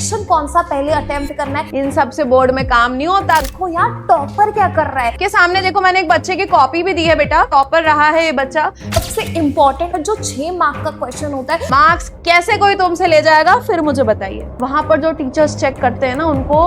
Section कौन सा पहले अटेम्प्ट करना है। इन सब से बोर्ड में काम नहीं होता। देखो यार टॉपर क्या कर रहा है। के सामने देखो मैंने एक बच्चे की कॉपी भी दी है बेटा, टॉपर रहा है ये बच्चा। सबसे इम्पोर्टेंट जो 6 मार्क का क्वेश्चन होता है, मार्क्स कैसे कोई तुमसे ले जाएगा फिर मुझे बताइए। वहां पर जो टीचर्स चेक करते हैं ना उनको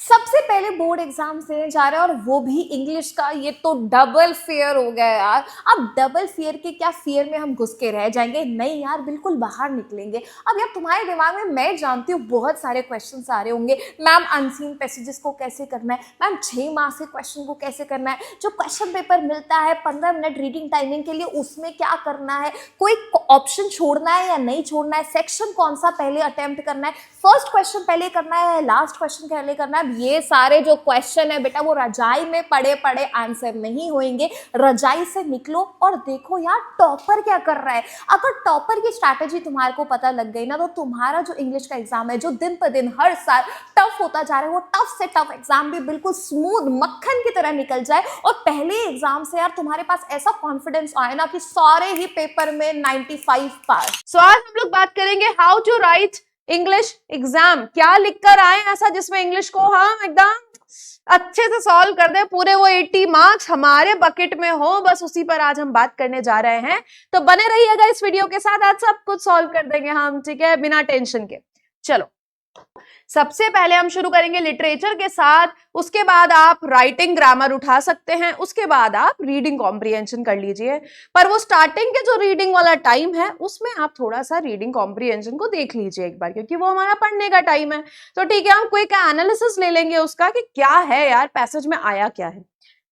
सबसे पहले बोर्ड एग्जाम देने जा रहे हैं और वो भी इंग्लिश का। ये तो डबल फेयर हो गया यार। अब डबल फेयर के क्या फेयर में हम घुस के रह जाएंगे? नहीं यार, बिल्कुल बाहर निकलेंगे। अब यार तुम्हारे दिमाग में मैं जानती हूँ बहुत सारे क्वेश्चन आ रहे होंगे। मैम अनसीन पैसेजेस को कैसे करना है, मैम 6 मार्क्स के क्वेश्चन को कैसे करना है, जो क्वेश्चन पेपर मिलता है 15 मिनट रीडिंग टाइमिंग के लिए उसमें क्या करना है, कोई ऑप्शन छोड़ना है या नहीं छोड़ना है, सेक्शन कौन सा पहले अटेम्प्ट करना है, फर्स्ट क्वेश्चन पहले करना है लास्ट क्वेश्चन पहले करना है। ये सारे जो क्वेश्चन है बेटा वो रजाई में पड़े पड़े आंसर नहीं होंगे। रजाई से निकलो और देखो यार टॉपर क्या कर रहा है। अगर टॉपर की स्ट्रैटेजी तुम्हारे को पता लग गई ना तो तुम्हारा जो इंग्लिश का एग्जाम है जो दिन पर दिन हर साल टफ होता जा रहा है वो टफ से टफ एग्जाम भी बिल्कुल स्मूथ मक्खन की तरह निकल जाए और पहले एग्जाम से यार तुम्हारे पास ऐसा कॉन्फिडेंस आए ना कि सारे ही पेपर में 95 पास। सो आज हम लोग बात करेंगे how to write English exam. क्या लिखकर आए ऐसा जिसमें इंग्लिश को हम एकदम अच्छे से सॉल्व कर दे, पूरे वो 80 मार्क्स हमारे बकेट में हो। बस उसी पर आज हम बात करने जा रहे हैं, तो बने रहिएगा इस वीडियो के साथ। आज सब कुछ सॉल्व कर देंगे हम, ठीक है, बिना टेंशन के। चलो सबसे पहले हम शुरू करेंगे लिटरेचर के साथ, उसके बाद आप राइटिंग ग्रामर उठा सकते हैं, उसके बाद आप रीडिंग कॉम्प्रिहेंशन कर लीजिए। पर वो स्टार्टिंग के जो रीडिंग वाला टाइम है उसमें आप थोड़ा सा रीडिंग कॉम्प्रिहेंशन को देख लीजिए एक बार, क्योंकि वो हमारा पढ़ने का टाइम है। तो ठीक है, हम क्विक एनालिसिस ले लेंगे उसका कि क्या है यार पैसेज में आया क्या है।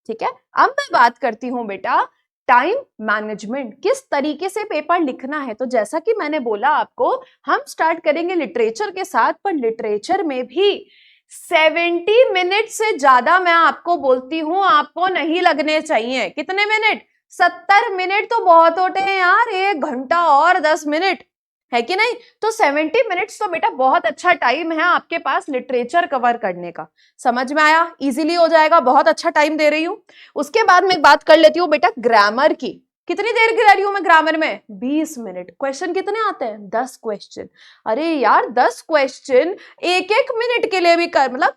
ठीक है, अब मैं बात करती हूँ बेटा टाइम मैनेजमेंट, किस तरीके से पेपर लिखना है। तो जैसा कि मैंने बोला आपको, हम स्टार्ट करेंगे लिटरेचर के साथ, पर लिटरेचर में भी 70 मिनट से ज्यादा मैं आपको बोलती हूं आपको नहीं लगने चाहिए। कितने मिनट? 70 मिनट तो बहुत होते हैं यार, 1 घंटा और 10 मिनट है कि नहीं। तो 70 मिनट्स तो बेटा बहुत अच्छा टाइम है आपके पास लिटरेचर कवर करने का। समझ में आया? इजीली हो जाएगा, बहुत अच्छा टाइम दे रही हूं। उसके बाद मैं बात कर लेती हूँ बेटा ग्रामर की। कितनी देर की रह रही हूं मैं ग्रामर में? 20 मिनट। क्वेश्चन कितने आते हैं? 10 क्वेश्चन। अरे यार 10 क्वेश्चन 1-1 मिनट के लिए भी कर, मतलब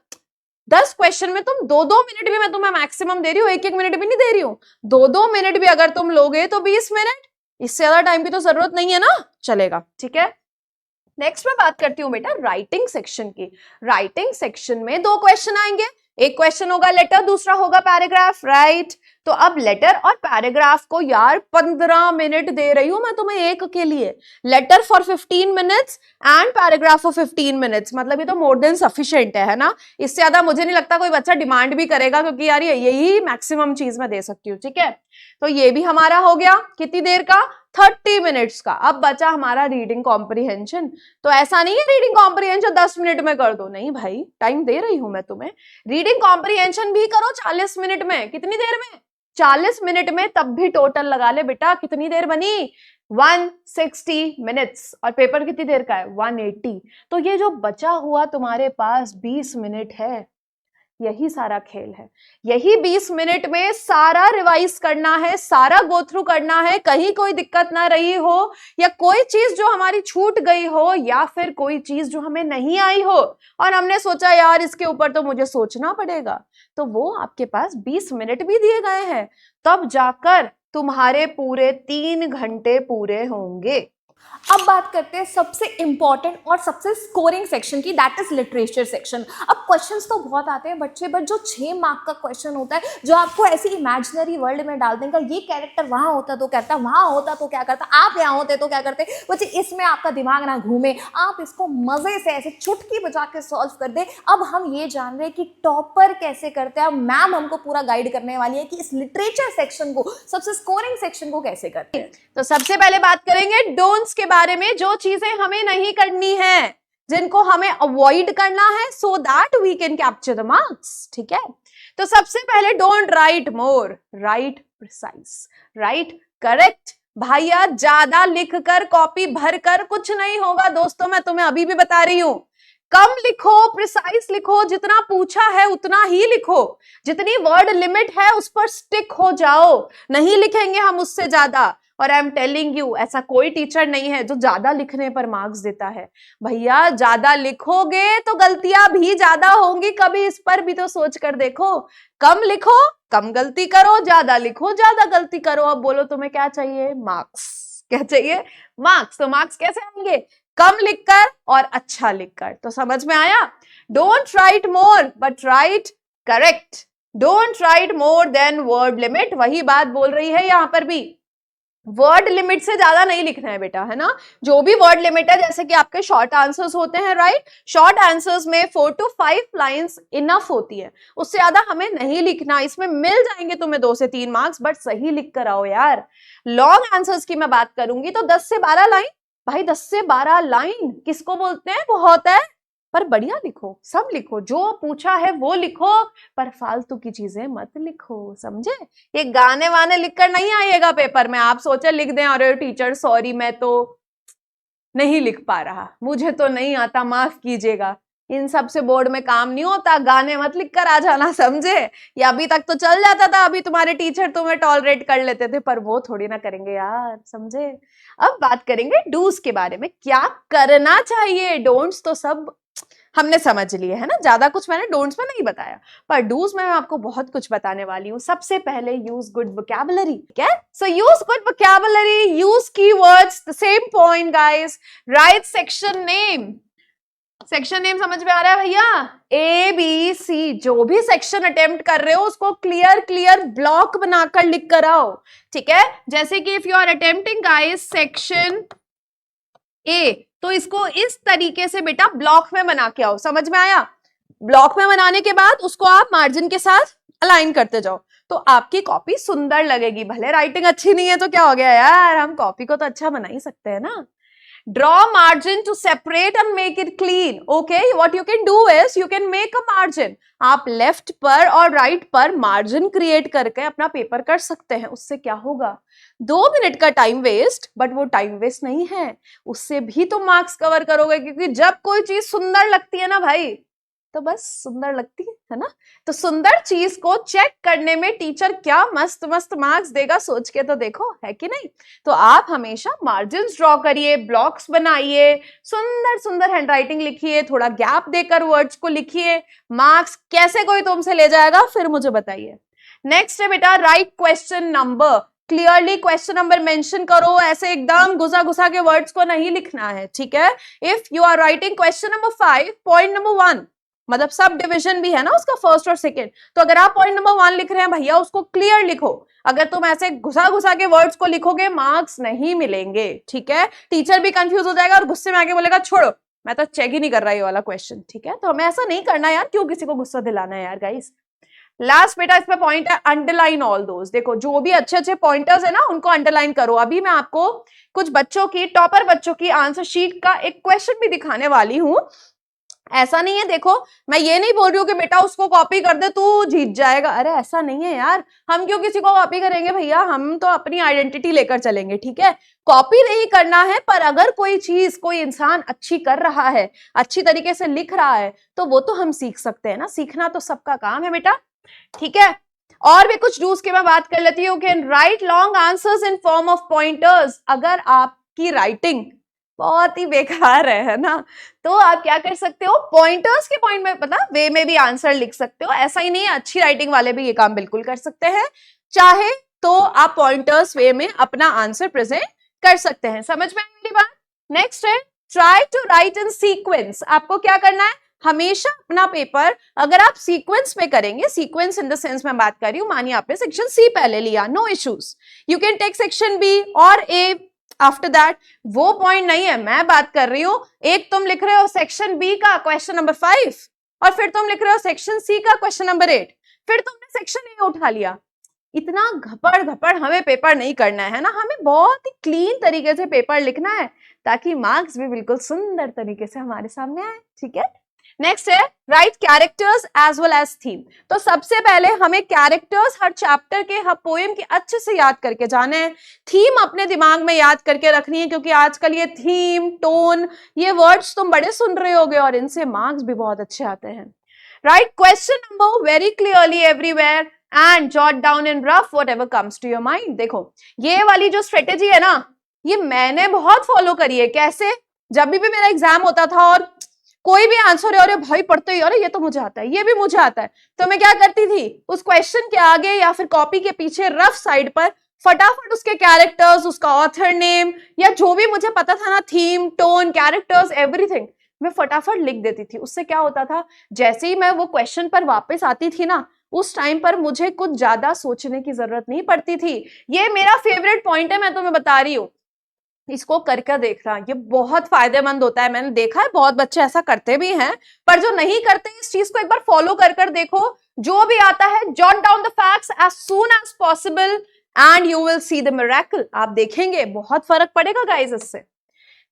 10 क्वेश्चन में तुम 2-2 मिनट भी मैं तुम्हें मैक्सिमम दे रही हूँ, 1-1 मिनट भी नहीं दे रही हूँ। 2-2 मिनट भी अगर तुम लोगे तो 20 मिनट, इससे ज्यादा टाइम की तो जरूरत नहीं है ना, चलेगा। ठीक है, नेक्स्ट मैं बात करती हूँ बेटा राइटिंग सेक्शन की। राइटिंग सेक्शन में 2 क्वेश्चन आएंगे, एक क्वेश्चन होगा लेटर, दूसरा होगा पैराग्राफ, राइट। तो अब लेटर और पैराग्राफ को यार 15 मिनट दे रही हूं मैं तुम्हें एक के लिए। Letter for 15 minutes and paragraph for 15 minutes, मतलब ये तो मोर देन सफिशिएंट है ना। इससे ज्यादा मुझे नहीं लगता कोई बच्चा डिमांड भी करेगा, क्योंकि यार यही मैक्सिमम चीज मैं दे सकती हूँ। ठीक है, तो ये भी हमारा हो गया कितनी देर का? 30 मिनट्स का। अब बचा हमारा रीडिंग कॉम्प्रिहेंशन। तो ऐसा नहीं है रीडिंग कॉम्प्रिहेंशन 10 मिनट में कर दो, नहीं भाई, टाइम दे रही हूं मैं तुम्हें। रीडिंग कॉम्प्रिहेंशन भी करो 40 मिनट में। कितनी देर में? 40 मिनट में। तब भी टोटल लगा ले बेटा, कितनी देर बनी? 160 मिनट्स। और पेपर कितनी देर का है? 180। तो ये जो बचा हुआ तुम्हारे पास 20 मिनट है, यही सारा खेल है। यही 20 मिनट में सारा रिवाइज करना है, सारा गो थ्रू करना है, कहीं कोई दिक्कत ना रही हो, या कोई चीज जो हमारी छूट गई हो, या फिर कोई चीज जो हमें नहीं आई हो और हमने सोचा यार इसके ऊपर तो मुझे सोचना पड़ेगा, तो वो आपके पास 20 मिनट भी दिए गए हैं। तब जाकर तुम्हारे पूरे 3 घंटे पूरे होंगे। अब बात करते हैं सबसे इंपॉर्टेंट और सबसे स्कोरिंग सेक्शन की, दैट इज लिटरेचर सेक्शन। अब क्वेश्चंस तो बहुत आते हैं बच्चे, बट जो 6 मार्क का क्वेश्चन होता है जो आपको ऐसी इमेजिनरी वर्ल्ड में डाल देगा, ये कैरेक्टर वहां होता तो क्या करता, वहां होता तो क्या करता, आप यहाँ होते तो क्या करते। बच्चे इसमें आपका दिमाग ना घूमे, आप इसको मजे से ऐसे चुटकी बजा के सॉल्व कर दे। अब हम ये जान रहे हैं कि टॉपर कैसे करते हैं। अब मैम हमको पूरा गाइड करने वाली है कि इस लिटरेचर सेक्शन को, सबसे स्कोरिंग सेक्शन को कैसे करते हैं। तो सबसे पहले बात करेंगे डोंट्स के बारे में, जो चीजें हमें नहीं करनी है, जिनको हमें अवॉइड करना है, so that we can capture the marks. ठीक है, तो सबसे पहले don't write more, write precise, write correct. भैया ज्यादा लिखकर कॉपी भरकर कुछ नहीं होगा दोस्तों, मैं तुम्हें अभी भी बता रही हूं। कम लिखो, प्रिसाइज लिखो, जितना पूछा है उतना ही लिखो, जितनी वर्ड लिमिट है उस पर स्टिक हो जाओ। नहीं लिखेंगे हम उससे ज्यादा। और आई एम टेलिंग यू, ऐसा कोई टीचर नहीं है जो ज्यादा लिखने पर मार्क्स देता है। भैया ज्यादा लिखोगे तो गलतियां भी ज्यादा होंगी, कभी इस पर भी तो सोच कर देखो। कम लिखो कम गलती करो, ज्यादा लिखो ज्यादा गलती करो। अब बोलो तुम्हें क्या चाहिए? मार्क्स। क्या चाहिए? मार्क्स। तो मार्क्स कैसे आएंगे? कम लिखकर और अच्छा लिखकर। तो समझ में आया? Don't write more but right correct, don't write more than word limit. वही बात बोल रही है यहां पर भी, वर्ड लिमिट से ज्यादा नहीं लिखना है बेटा, है ना। जो भी वर्ड लिमिट है, जैसे कि आपके शॉर्ट आंसर्स होते हैं, राइट, शॉर्ट आंसर्स में 4 to 5 लाइंस इनफ होती है, उससे ज्यादा हमें नहीं लिखना। इसमें मिल जाएंगे तुम्हें 2 से 3 मार्क्स, बट सही लिख कर आओ यार। लॉन्ग आंसर्स की मैं बात करूंगी तो 10 से 12 लाइन। भाई 10 से 12 लाइन किसको बोलते हैं? बहुत है, पर बढ़िया लिखो, सब लिखो, जो पूछा है वो लिखो, पर फालतू की चीजें मत लिखो, समझे। ये गाने वाने लिखकर नहीं आइएगा पेपर में। आप सोचे लिख दें, अरे टीचर सॉरी मैं तो नहीं लिख पा रहा, मुझे तो नहीं आता, माफ कीजिएगा। इन सब से बोर्ड में काम नहीं होता, गाने मत लिख कर आ जाना, समझे। या अभी तक तो चल जाता था, अभी तुम्हारे टीचर तुम्हें टॉलरेट कर लेते थे, पर वो थोड़ी ना करेंगे यार, समझे। अब बात करेंगे डूज के बारे में, क्या करना चाहिए। डोंट्स तो सब हमने समझ लिए है ना, ज्यादा कुछ मैंने डोंट्स में नहीं बताया, पर डूज में मैं आपको बहुत कुछ बताने वाली हूं। सबसे पहले यूज गुड वोकैबुलरी, ठीक है। So use good vocabulary, use keywords, the same point guys. Right section name, section name समझ में आ रहा है भैया? ए बी सी, जो भी सेक्शन अटेम्प्ट कर रहे हो उसको क्लियर ब्लॉक बनाकर लिख कर आओ, ठीक है। जैसे कि if you are attempting guys section A, तो इसको इस तरीके से बेटा ब्लॉक में बना के आओ, समझ में आया। ब्लॉक में बनाने के बाद उसको आप मार्जिन के साथ अलाइन करते जाओ, तो आपकी कॉपी सुंदर लगेगी। भले राइटिंग अच्छी नहीं है तो क्या हो गया यार, हम कॉपी को तो अच्छा बना ही सकते हैं ना। Draw margin to separate and make it clean. Okay, what you can do is you can make a margin. आप लेफ्ट पर और राइट पर मार्जिन क्रिएट करके अपना पेपर कर सकते हैं। उससे क्या होगा? 2 मिनट का टाइम वेस्ट, बट वो टाइम वेस्ट नहीं है, उससे भी तुम मार्क्स कवर करोगे। क्योंकि जब कोई चीज सुंदर लगती है ना भाई, तो बस सुंदर लगती है ना। तो सुंदर चीज को चेक करने में टीचर क्या मस्त मस्त मार्क्स देगा, सोच के तो देखो, है कि नहीं। तो आप हमेशा मार्जिन्स ड्रॉ करिए, ब्लॉक्स बनाइए, सुंदर सुंदर हैंडराइटिंग लिखिए, थोड़ा गैप देकर वर्ड्स को लिखिए। मार्क्स कैसे कोई तुमसे ले जाएगा फिर मुझे बताइए। नेक्स्ट है बेटा right question number. Clearly question number mention करो, ऐसे एकदम घुसा घुसा के वर्ड्स को नहीं लिखना है, ठीक है। If you are writing question number 5, point number 1, मतलब सब डिविजन भी है ना उसका, फर्स्ट और सेकंड, तो अगर आप पॉइंट नंबर 1 लिख रहे हैं भैया, उसको क्लियर लिखो। अगर तुम ऐसे घुसा घुसा के वर्ड्स को लिखोगे मार्क्स नहीं मिलेंगे, ठीक है। टीचर भी कंफ्यूज हो जाएगा और गुस्से में आके बोलेगा छोड़ो मैं तो चेक ही नहीं कर रहा ये वाला क्वेश्चन, ठीक है। तो हमें ऐसा नहीं करना यार, क्यों किसी को गुस्सा दिलाना है यार गाइस। लास्ट बेटा इसमें पॉइंट है अंडरलाइन ऑल दोस। देखो जो भी अच्छे अच्छे पॉइंटर्स है ना उनको अंडरलाइन करो। अभी मैं आपको कुछ बच्चों की, टॉपर बच्चों की आंसर शीट का एक क्वेश्चन भी दिखाने वाली हूं। ऐसा नहीं है, देखो मैं ये नहीं बोल रही हूँ कि बेटा उसको कॉपी कर दे तू जीत जाएगा, अरे ऐसा नहीं है यार। हम क्यों किसी को कॉपी करेंगे भैया, हम तो अपनी आइडेंटिटी लेकर चलेंगे, ठीक है। कॉपी नहीं करना है, पर अगर कोई चीज कोई इंसान अच्छी कर रहा है, अच्छी तरीके से लिख रहा है, तो वो तो हम सीख सकते हैं ना। सीखना तो सबका काम है बेटा, ठीक है। और भी कुछ रूल्स की मैं बात कर लेती हूँ। Can write long answers in form of pointers. अगर आपकी राइटिंग बहुत ही बेकार है ना, तो आप क्या कर सकते हो, पॉइंटर्स के पॉइंट में मतलब वे में भी आंसर लिख सकते हो। ऐसा ही नहीं है, अच्छी राइटिंग वाले भी ये काम बिल्कुल कर सकते हैं। चाहे तो आप पॉइंटर्स वे में अपना आंसर प्रेजेंट कर सकते हैं। समझ में आई मेरी बात? नेक्स्ट है try to write in sequence. आपको क्या करना है, हमेशा अपना पेपर अगर आप सीक्वेंस में करेंगे, सीक्वेंस इन द सेंस मैं बात कर रही हूँ, मानिए आपने सेक्शन सी पहले लिया, no issues, you can take section B और ए आफ्टर दैट। वो पॉइंट नहीं है, मैं बात कर रही हूं एक तुम लिख रहे हो सेक्शन बी का क्वेश्चन नंबर 5 और फिर तुम लिख रहे हो सेक्शन सी का क्वेश्चन नंबर 8, फिर तुमने सेक्शन ए उठा लिया। इतना घपड़ घपड़ हमें पेपर नहीं करना है ना, हमें बहुत ही क्लीन तरीके से पेपर लिखना है ताकि मार्क्स भी बिल्कुल सुंदर तरीके से हमारे सामने आए, ठीक है। नेक्स्ट है write characters as well as theme. तो सबसे पहले हमें कैरेक्टर्स हर चैप्टर के, हर पोएम के अच्छे से याद करके जाने हैं। थीम अपने दिमाग में याद करके रखनी है, क्योंकि आजकल ये थीम, टोन, ये वर्ड्स तुम बड़े सुन रहे होगे और इनसे मार्क्स भी बहुत अच्छे आते हैं। Right question number very clearly everywhere, and jot down in rough whatever comes to your mind. देखो ये वाली जो स्ट्रेटेजी है ना, ये मैंने बहुत फॉलो करी है। कैसे? जब भी मेरा एग्जाम होता था और कोई भी आंसर है, अरे भाई पढ़ते ही, अरे ये तो मुझे आता है, ये भी मुझे आता है, तो मैं क्या करती थी, उस क्वेश्चन के आगे या फिर कॉपी के पीछे रफ साइड पर फटाफट उसके कैरेक्टर्स, उसका ऑथर नेम या जो भी मुझे पता था ना, थीम, टोन, कैरेक्टर्स, एवरीथिंग, मैं फटाफट लिख देती थी। उससे क्या होता था, जैसे ही मैं वो क्वेश्चन पर वापस आती थी ना, उस टाइम पर मुझे कुछ ज्यादा सोचने की जरूरत नहीं पड़ती थी। ये मेरा फेवरेट पॉइंट है, मैं तुम्हें बता रही हूँ, इसको करके देखना, ये बहुत फायदेमंद होता है। मैंने देखा है बहुत बच्चे ऐसा करते भी हैं, पर जो नहीं करते इस चीज को एक बार फॉलो कर देखो। जो भी आता है, jot down the facts as soon as possible and you will see the miracle. आप देखेंगे बहुत फर्क पड़ेगा गाइस इससे।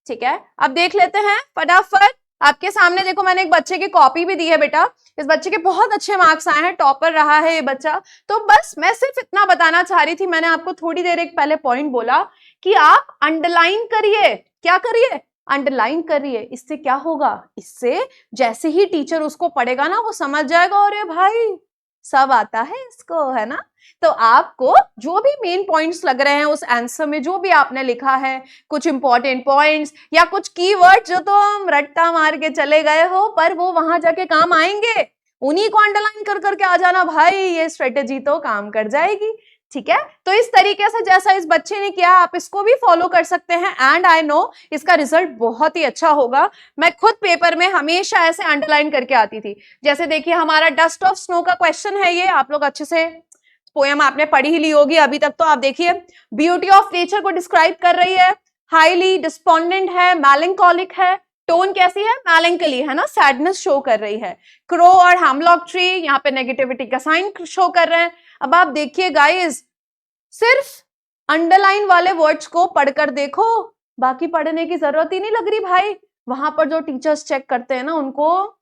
ठीक है, अब देख लेते हैं फटाफट। आपके सामने देखो, मैंने एक बच्चे की कॉपी भी दी है बेटा। इस बच्चे के बहुत अच्छे मार्क्स आए हैं, टॉपर रहा है ये बच्चा। तो बस मैं सिर्फ इतना बताना चाह रही थी, मैंने आपको थोड़ी देर एक पहले पॉइंट बोला कि आप अंडरलाइन करिए। क्या करिए? अंडरलाइन करिए। इससे क्या होगा, इससे जैसे ही टीचर उसको पढ़ेगा ना, वो समझ जाएगा, अरे भाई सब आता है इसको, है ना। तो आपको जो भी मेन पॉइंट्स लग रहे हैं उस आंसर में, जो भी आपने लिखा है, कुछ इंपॉर्टेंट पॉइंट्स या कुछ कीवर्ड जो तो हम रट्टा मार के चले गए हो, पर वो वहां जाके काम आएंगे, उन्हीं को अंडरलाइन कर करके आ जाना भाई, ये स्ट्रेटेजी तो काम कर जाएगी। ठीक है, तो इस तरीके से जैसा इस बच्चे ने किया, आप इसको भी फॉलो कर सकते हैं एंड आई नो इसका रिजल्ट बहुत ही अच्छा होगा। मैं खुद पेपर में हमेशा ऐसे अंडरलाइन करके आती थी। जैसे देखिए, हमारा डस्ट ऑफ स्नो का क्वेश्चन है ये, आप लोग अच्छे से पोएम आपने पढ़ी ही ली होगी अभी तक। तो आप देखिए, ब्यूटी ऑफ नेचर को डिस्क्राइब कर रही है, हाईली डिस्पोंडेंट है, मैलेंकोलिक है, टोन कैसी है, मैलेंकली है ना, सैडनेस शो कर रही है। क्रो और हेमलॉक ट्री यहाँ पे नेगेटिविटी का साइन शो कर रहे हैं। अब आप देखिए गाइस, सिर्फ अंडरलाइन वाले वर्ड्स को पढ़कर देखो, बाकी पढ़ने की जरूरत ही नहीं लग रही भाई। वहां पर जो टीचर्स चेक करते हैं ना, उनको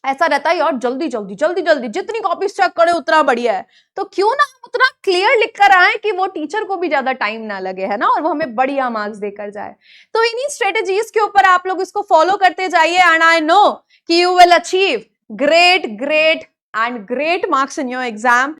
ऐसा रहता है यार जल्दी जल्दी जल्दी जल्दी जितनी कॉपीज चेक करे उतना बढ़िया है। तो क्यों ना हम उतना क्लियर लिख कर आए कि वो टीचर को भी ज्यादा टाइम ना लगे, है ना, और वो हमें बढ़िया मार्क्स देकर जाए। तो इन्हीं स्ट्रेटेजीज के ऊपर आप लोग इसको फॉलो करते जाइए एंड आई नो कि you will achieve great and great marks in your exam